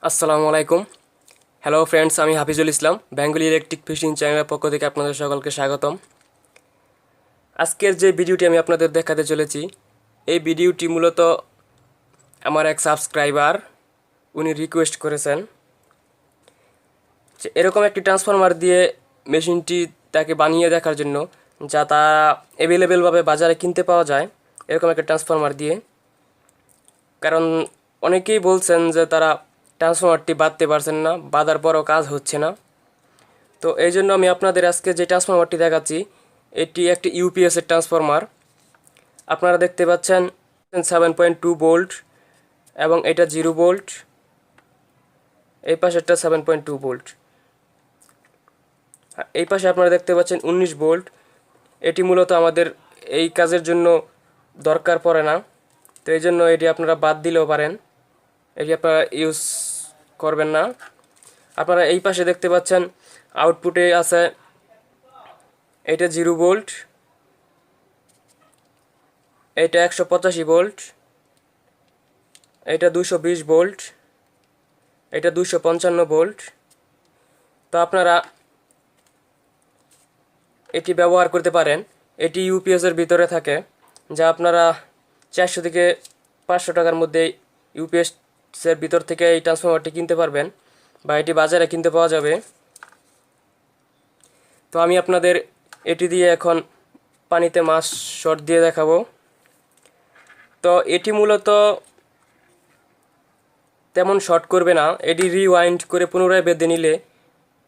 আসসালামু আলাইকুম। Hello friends, আমি হাফিজুল ইসলাম, বেঙ্গলি ইলেকট্রিক ফিশিং চ্যানেলের পক্ষ থেকে আপনাদের সকলকে স্বাগতম। আজকের যে ভিডিওটি আমি আপনাদের দেখাতে চলেছি, এই ভিডিওটি মূলত আমার এক সাবস্ক্রাইবার উনি রিকোয়েস্ট করেছেন যে এরকম একটি ট্রান্সফরমার দিয়ে মেশিনটি তাকে বানিয়ে দেখার জন্য, যা তা অ্যাভেলেবেলভাবে বাজারে কিনতে পাওয়া যায় এরকম একটা ট্রান্সফরমার দিয়ে। কারণ অনেকেই বলছেন যে তারা ট্রান্সফরমারটি বাঁধতে পারছেন না, বাঁধার পরও কাজ হচ্ছে না। তো এই জন্য আমি আপনাদের আজকে যে ট্রান্সফরমারটি দেখাচ্ছি, এটি একটি ইউপিএসের ট্রান্সফরমার। আপনারা দেখতে পাচ্ছেন 7.2 ভোল্ট এবং এটা 0 ভোল্ট, এই পাশেরটা 7.2 ভোল্ট, এই পাশে আপনারা দেখতে পাচ্ছেন 19 ভোল্ট। এটি মূলত আমাদের এই কাজের জন্য দরকার পড়ে না, তো এই জন্য এটি আপনারা বাদ দিলেও পারেন, এটি আপনারা ইউজ করবেন না। আপনারা এই পাশে দেখতে পাচ্ছেন আউটপুটে আছে এটা 0 ভোল্ট, এটা 185 ভোল্ট, এটা 220 ভোল্ট, এটা 255 ভোল্ট। তো আপনারা এটি ব্যবহার করতে পারেন। এটি ইউপিএসের ভিতরে থাকে, যা আপনারা 400 থেকে 500 টাকার মধ্যে ইউপিএসের ভিতর থেকে এই ট্রান্সফরমারটি কিনতে পারবেন, বা এটি বাজারে কিনতে পাওয়া যাবে। তো আমি আপনাদের এটি দিয়ে এখন পানিতে মাছ শট দিয়ে দেখাবো। তো এটি মূলত তেমন শর্ট করবে না, এটি রিওয়াইন্ড করে পুনরায় বেঁধে নিলে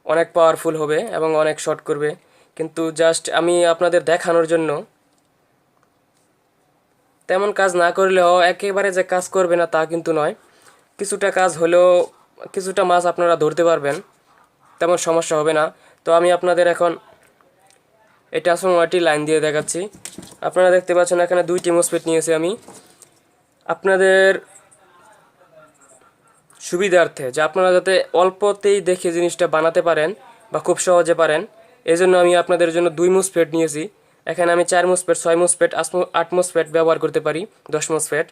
অনেক পাওয়ারফুল হবে এবং অনেক শর্ট করবে। কিন্তু জাস্ট আমি আপনাদের দেখানোর জন্য, তেমন কাজ না করলেও একেবারে যে কাজ করবে না তা কিন্তু নয়, কিছুটা কাজ হলেও কিছুটা মাছ আপনারা ধরতে পারবেন, তেমন সমস্যা হবে না। তো আমি আপনাদের এখন এই ট্রান্সফরমারটি লাইন দিয়ে দেখাচ্ছি। আপনারা দেখতে পাচ্ছেন এখানে 2টি মসফেট নিয়েছি আমি আপনাদের সুবিধার্থে, যে আপনারা যাতে অল্পতেই দেখে জিনিসটা বানাতে পারেন বা খুব সহজে পারেন, এই জন্য আমি আপনাদের জন্য 2 মসফেট নিয়েছি। এখানে আমি 4 মসফেট, 6 মসফেট, 8 মসফেট ব্যবহার করতে পারি, 10 মসফেট।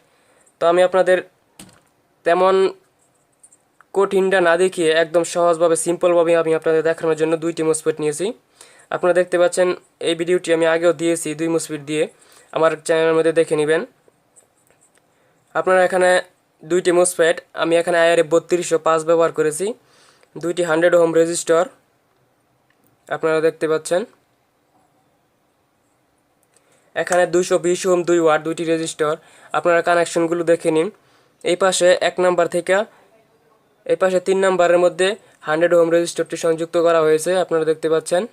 তো আমি আপনাদের তেমন কঠিনটা না দেখিয়ে একদম সহজভাবে সিম্পলভাবে আমি আপনাদের দেখানোর জন্য 2টি মসফেট নিয়েছি। আপনারা দেখতে পাচ্ছেন এই ভিডিওটি আমি আগেও দিয়েছি 2 মসফেট দিয়ে, আমার চ্যানেলের মধ্যে দেখে নেবেন। আপনারা এখানে 2টি মসফেট, আমি এখানে IRF3205 ব্যবহার করেছি, 2টি 100 ওহম রেজিস্টর আপনারা দেখতে পাচ্ছেন। এখানে 220 ওহম 2 ওয়াট 2টি রেজিস্টর। আপনারা কানেকশনগুলো দেখে নিন। এই পাশে 1 নাম্বার থেকে এই পাশে 3 নাম্বারের মধ্যে 100 ওহম রেজিস্টরটি সংযুক্ত করা হয়েছে, আপনারা দেখতে পাচ্ছেন।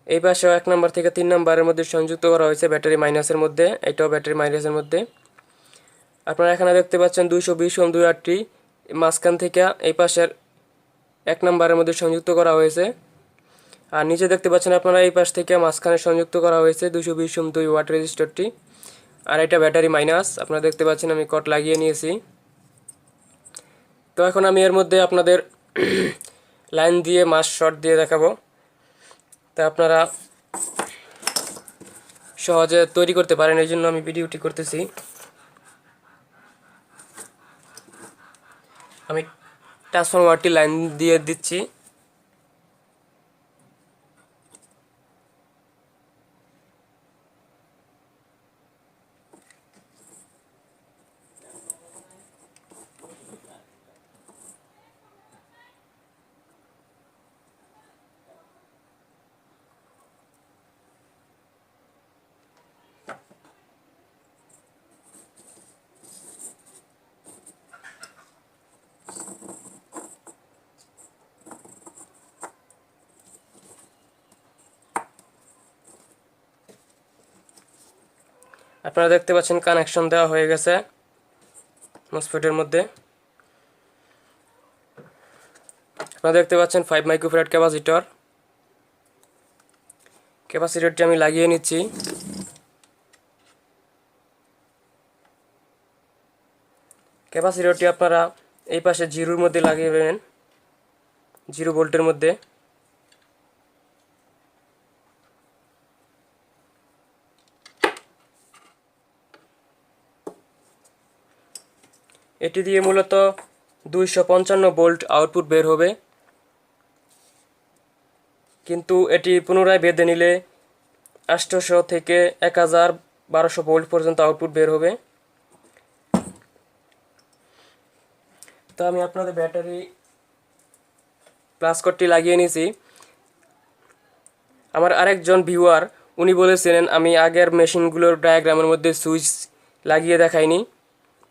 এই পাশে 1 নাম্বার থেকে 3 নাম্বারের মধ্যে সংযুক্ত করা হয়েছে ব্যাটারি মাইনাসের মধ্যে, এটাও ব্যাটারি মাইনাসের মধ্যে। আপনারা এখানে দেখতে পাচ্ছেন 220 ওহম 2 ওয়াটটি মাঝখান থেকে এই পাশের 1 নাম্বারের মধ্যে সংযুক্ত করা হয়েছে। আর নিচে দেখতে পাচ্ছেন আপনারা এই পাশ থেকে মাঝখানে সংযুক্ত করা হয়েছে 220 ওহম 2 ওয়াট রেজিস্টরটি, আর এটা ব্যাটারি মাইনাস। আপনারা দেখতে পাচ্ছেন আমি কট লাগিয়ে নিয়েছি। তো এখন আমি এর মধ্যে আপনাদের লাইন দিয়ে মাছ শর্ট দিয়ে দেখাবো, তা আপনারা সহজে তৈরি করতে পারেন, এই জন্য আমি ভিডিওটি করতেছি। আমি ট্রান্সফরমারটি লাইন দিয়ে দিচ্ছি। আপনারা দেখতে পাচ্ছেন কানেকশন দেওয়া হয়ে গেছে মসফেটের মধ্যে। আপনারা দেখতে পাচ্ছেন 5 মাইক্রোফ্যারাড ক্যাপাসিটরটি আমি লাগিয়ে নিচ্ছি। ক্যাপাসিটরটি আপনারা এই পাশে 0-এর মধ্যে লাগিয়ে দেবেন, 0 ভোল্টের মধ্যে। এটি দিয়ে মূলত 255 ভোল্ট আউটপুট বের হবে, কিন্তু এটি পুনরায় বেঁধে নিলে 800 থেকে 1200 ভোল্ট পর্যন্ত আউটপুট বের হবে। তো আমি আপনাদের ব্যাটারি প্লাস কর্ডটি লাগিয়ে নিয়েছি। আমার আরেকজন ভিউয়ার উনি বলেছিলেন আমি আগের মেশিনগুলোর ডায়াগ্রামের মধ্যে সুইচ লাগিয়ে দেখাইনি,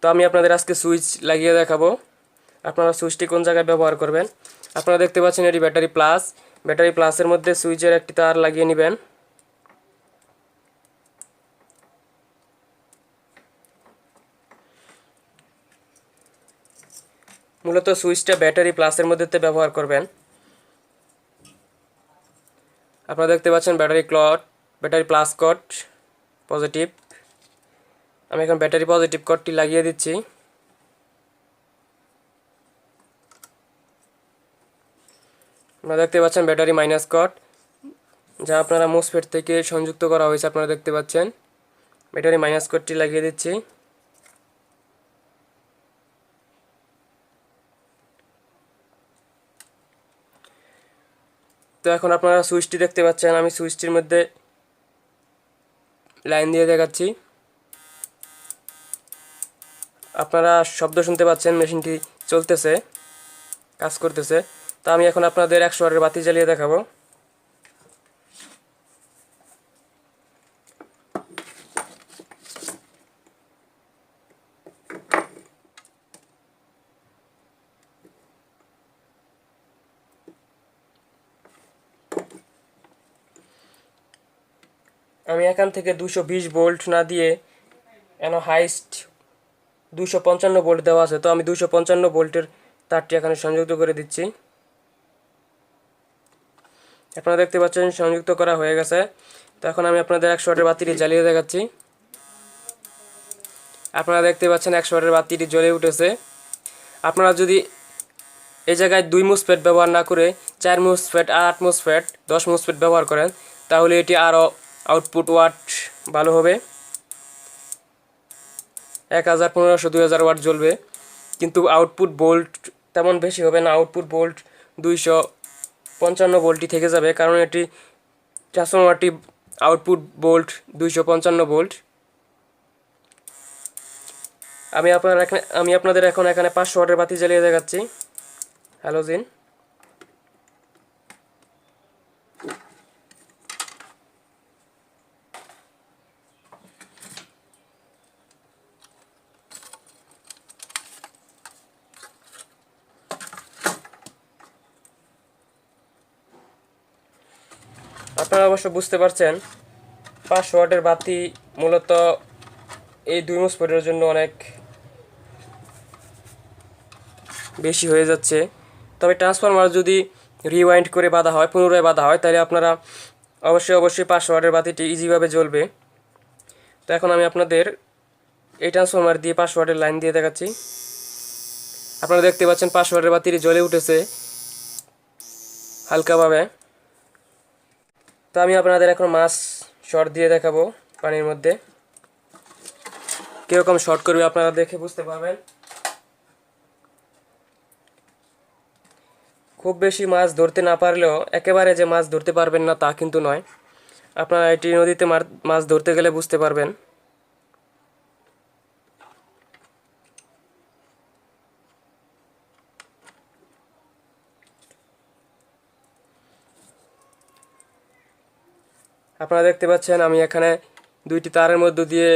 তো আমি আপনাদের আজকে সুইচ লাগিয়ে দেখাবো। আপনারা সুইচটি কোন জায়গায় ব্যবহার করবেন। আপনারা দেখতে পাচ্ছেন এটি ব্যাটারি প্লাস। ব্যাটারি প্লাসের মধ্যে সুইচের একটি তার লাগিয়ে নেবেন। মূলত সুইচটা ব্যাটারি প্লাসের মধ্যে ব্যবহার করবেন। আপনারা দেখতে পাচ্ছেন ব্যাটারি প্লাস কট পজিটিভ। আমি এখন ব্যাটারি পজিটিভ কটটি লাগিয়ে দিচ্ছি। আপনারা দেখতে পাচ্ছেন ব্যাটারি মাইনাস কট, যা আপনারা মোসফেট থেকে সংযুক্ত করা হয়েছে। আপনারা দেখতে পাচ্ছেন ব্যাটারি মাইনাস কটটি লাগিয়ে দিচ্ছি। তো এখন আপনারা সুইচটি দেখতে পাচ্ছেন, আমি সুইচটির মধ্যে লাইন দিয়ে দেখাচ্ছি। আপনারা শব্দ শুনতে পাচ্ছেন, মেশিনটি চলতেছে, কাজ করতেছে। তো আমি এখন আপনাদের 100 ওয়াটের বাতি জ্বালিয়ে দেখাবো। আমি এখান থেকে 220 ভোল্ট না দিয়ে এন হাইস্ট 255 ভোল্ট দেওয়া আছে, তো আমি 255 ভোল্টের তারটি এখানে সংযুক্ত করে দিচ্ছি। আপনারা দেখতে পাচ্ছেন সংযুক্ত করা হয়ে গেছে। তো এখন আমি আপনাদের 100 ওয়াটের বাতিটি জ্বালিয়ে দেখাচ্ছি। আপনারা দেখতে পাচ্ছেন 100 ওয়াটের বাতিটি জ্বলে উঠেছে। আপনারা যদি এই জায়গায় 2 মসফেট ব্যবহার না করে 4 মসফেট, 8 মসফেট, 10 মসফেট ব্যবহার করেন, তাহলে এটি আরও আউটপুট ওয়াট ভালো হবে। 1000, 1500, 2000 ওয়াট জ্বলবে, কিন্তু আউটপুট ভোল্ট তেমন বেশি হবে না। আউটপুট ভোল্ট 255 ভোল্টই থেকে যাবে, কারণ এটি ট্রান্সফরমারটি আউটপুট ভোল্ট 255 ভোল্ট। আমি আপনাদের এখন এখানে 500 ওয়াটের বাতি জ্বালিয়ে দেখাচ্ছি, হ্যালোজিন। আপনারা অবশ্য বুঝতে পারছেন 500 ওয়াটের বাতি মূলত এই 2 মসফেটের জন্য অনেক বেশি হয়ে যাচ্ছে। তবে ট্রান্সফরমার যদি রিওয়াইন্ড করে বাঁধা হয়, পুনরায় বাঁধা হয়, তাহলে আপনারা অবশ্যই 500 ওয়াটের বাতিটি ইজিভাবে জ্বলবে। তো এখন আমি আপনাদের এই ট্রান্সফরমার দিয়ে 500 ওয়াটের লাইন দিয়ে দেখাচ্ছি। আপনারা দেখতে পাচ্ছেন 500 ওয়াটের বাতিটি জ্বলে উঠেছে হালকাভাবে। তো আমি আপনাদের এখন মাছ শর্ট দিয়ে দেখাবো পানির মধ্যে। কীরকম শর্ট করবে আপনারা দেখে বুঝতে পারবেন। খুব বেশি মাছ ধরতে না পারলেও একেবারে যে মাছ ধরতে পারবেন না তা কিন্তু নয়। আপনারা এটি নদীতে মাছ ধরতে গেলে বুঝতে পারবেন। আপনারা দেখতে পাচ্ছেন আমি এখানে 2টি তারের মধ্য দিয়ে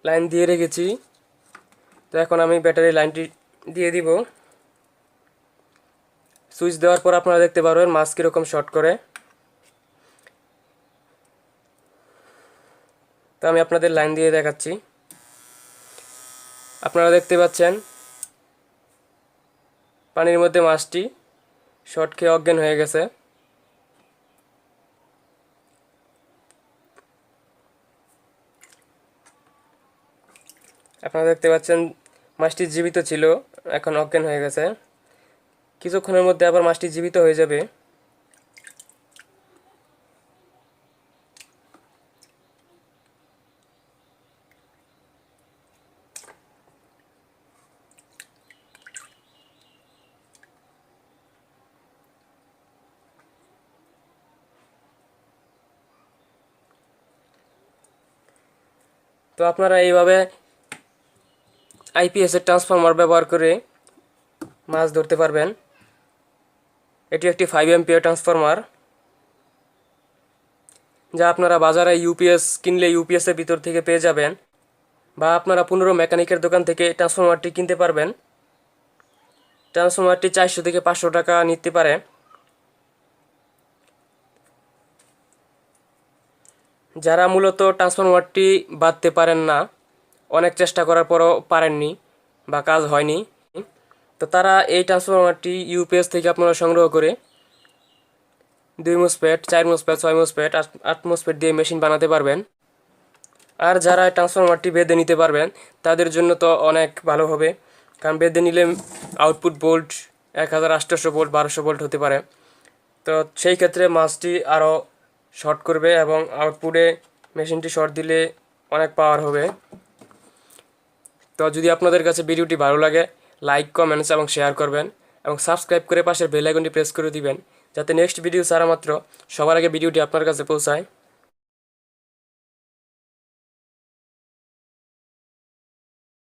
লাইন দিয়ে রেখেছি। তো এখন আমি ব্যাটারি লাইনটি দিয়ে দিব। সুইচ দেওয়ার পর আপনারা দেখতে পারবেন মাছ কীরকম শর্ট করে। তো আমি আপনাদের লাইন দিয়ে দেখাচ্ছি। আপনারা দেখতে পাচ্ছেন পানির মধ্যে মাছটি শর্ট খেয়ে অজ্ঞান হয়ে গেছে। আপনারা দেখতে পাচ্ছেন মাছটি জীবিত ছিল, এখন অজ্ঞান হয়ে গেছে। কিছুক্ষণের মধ্যে আবার মাছটি জীবিত হয়ে যাবে। তো আপনারা এইভাবে আইপিএস এর ট্রান্সফরমার ব্যবহার করে মাছ ধরতে পারবেন। এটি একটি 5 এম্পিয়ার ট্রান্সফরমার, যা আপনারা বাজারে ইউপিএস কিনলে ইউপিএস এর ভিতর থেকে পেয়ে যাবেন, বা আপনারা 15 মেকানিকের দোকান থেকে ট্রান্সফরমারটি কিনতে পারবেন। ট্রান্সফরমারটি 400 থেকে 500 টাকা নিতে পারে। যারা মূলত ট্রান্সফরমারটি বাঁধতে পারেন না, অনেক চেষ্টা করার পরও পারেননি বা কাজ হয়নি, তো তারা এই ট্রান্সফরমারটি ইউপিএস থেকে আপনারা সংগ্রহ করে 2 মসফেট, 4 মসফেট, 6 মসফেট, 8 মসফেট দিয়ে মেশিন বানাতে পারবেন। আর যারা ট্রান্সফরমারটি বেঁধে নিতে পারবেন তাদের জন্য তো অনেক ভালো হবে, কারণ বেঁধে নিলে আউটপুট ভোল্ট 1800 ভোল্ট, 1200 ভোল্ট হতে পারে। তো সেই ক্ষেত্রে মাছটি আরও শর্ট করবে এবং আউটপুটে মেশিনটি শর্ট দিলে অনেক পাওয়ার হবে। তো যদি আপনাদের কাছে ভিডিওটি ভালো লাগে, লাইক, কমেন্টস এবং শেয়ার করবেন, এবং সাবস্ক্রাইব করে পাশের বেল আইকনটি প্রেস করে দিবেন, যাতে নেক্সট ভিডিও ছাড়া মাত্র সবার আগে ভিডিওটি আপনার কাছে পৌঁছায়।